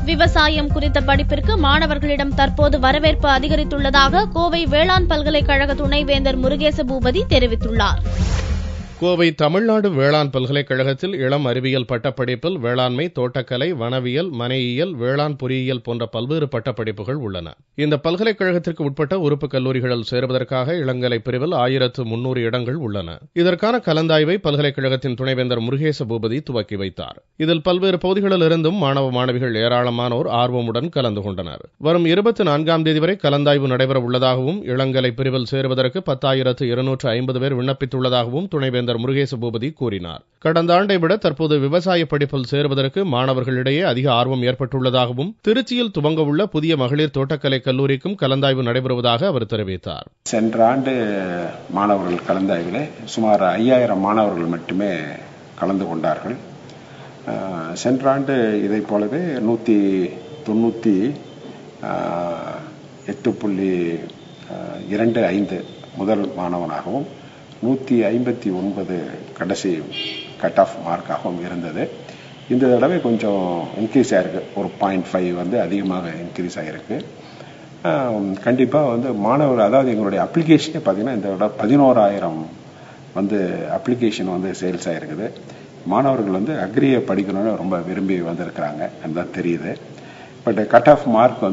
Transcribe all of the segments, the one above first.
விவசாயம் குறித்த படிப்பிற்கு மாணவர்களிடம் தற்போது வரவேற்பு அதிகரித்துள்ளதாக கோவை வேளாண் பல்கலைக்கழக துணைவேந்தர் முருகேச பூபதி தெரிவித்துள்ளார். கோவை தமிழ்நாடு வேளாண் பல்கலைக்கழகத்தில் இளம் அறிவியல் பட்டப்படிப்பில் வேளாண்மை, தோட்டக்கலை, வனவியல், மனையியல், வேளாண் பொறியியல் போன்ற பல்வேறு பட்டப்படிப்புகள் உள்ளன. இந்த பல்கலைக்கழகத்திற்கு உட்பட்ட உறுப்பு கல்லூரிகளில் சேருவதற்காக இளங்கலை பிரிவில் 1300 இடங்கள் உள்ளன. இதற்கான கலந்தாய்வை பல்கலைக்கழகத்தின் துணைவேந்தர் முருகேச பூபதி துவக்கி வைத்தார். இதில் பல்வேறு பகுதிகளில் இருந்தும் மாணவ மாணவிகள் ஏராளமானோர் ஆர்வமுடன் கலந்து கொண்டனர். வரும் 24ஆம் தேதி வரை கலந்தாய்வு நடைபெற உள்ளதாகவும் இளங்கலை பிரிவில் சேருவதற்கு 10,250 பேர் விண்ணப்பித்துள்ளதாகவும் துணைவேந்தர் முருகேச பூபதி கூறினார். கடந்த ஆண்டை விட தற்போது விவசாய படிப்பில் சேருவதற்கு மாணவர்களிடையே அதிக ஆர்வம் ஏற்பட்டுள்ளதாகவும் திருச்சியில் துவங்க உள்ள புதிய மகளிர் தோட்டக்கலை கல்லூரிக்கும் கலந்தாய்வு நடைபெறுவதாக அவர் தெரிவித்தார். சென்ற ஆண்டு மாணவர்கள் கலந்தாய்வில் சுமார் 5000 மாணவர்கள் மட்டுமே கலந்து கொண்டார்கள். சென்ற ஆண்டு இதை போலவே 198.25 முதல் மாணவனாகவும் 159 கடைசி கட் ஆஃப் மார்க்காகவும் இருந்தது. இந்த தடவை கொஞ்சம் இன்க்ரீஸ் ஆயிருக்கு. ஒரு 0.5 அதிகமாக இன்க்ரீஸ் ஆகிருக்கு. கண்டிப்பாக மாணவர்கள், அதாவது எங்களுடைய அப்ளிகேஷனே பார்த்தீங்கன்னா இந்த தடவை 11,000 அப்ளிகேஷன் சேல்ஸ் ஆகிருக்குது. மாணவர்கள் அக்ரியை படிக்கணும்னு ரொம்ப விரும்பி வந்திருக்கிறாங்க, அதுதான் தெரியுது. பட் கட் ஆஃப் மார்க்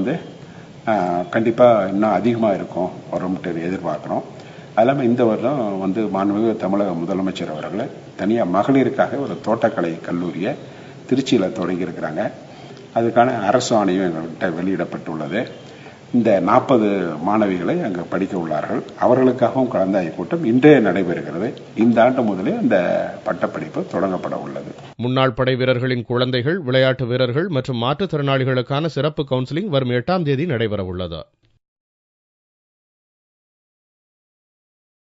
கண்டிப்பாக இன்னும் அதிகமாக இருக்கும் வரும்ட்டு எதிர்பார்க்குறோம். அது இல்லாமல் இந்த வருடம் மாண்புமிகு தமிழக முதலமைச்சர் அவர்கள் தனியாக மகளிருக்காக ஒரு தோட்டக்கலை கல்லூரியை திருச்சியில் தொடங்கியிருக்கிறாங்க. அதுக்கான அரசு ஆணையம் எங்கள்கிட்ட வெளியிடப்பட்டுள்ளது. இந்த 40 மாணவிகளை அங்கு படிக்க உள்ளார்கள். அவர்களுக்காகவும் கலந்தாய்வு கூட்டம் இன்றே நடைபெறுகிறது. இந்த ஆண்டு முதலே அந்த பட்டப்படிப்பு தொடங்கப்பட உள்ளது. முன்னாள் படை வீரர்களின் குழந்தைகள், விளையாட்டு வீரர்கள் மற்றும் மாற்றுத்திறனாளிகளுக்கான சிறப்பு கவுன்சிலிங் வரும் 8ஆம் தேதி நடைபெற உள்ளது.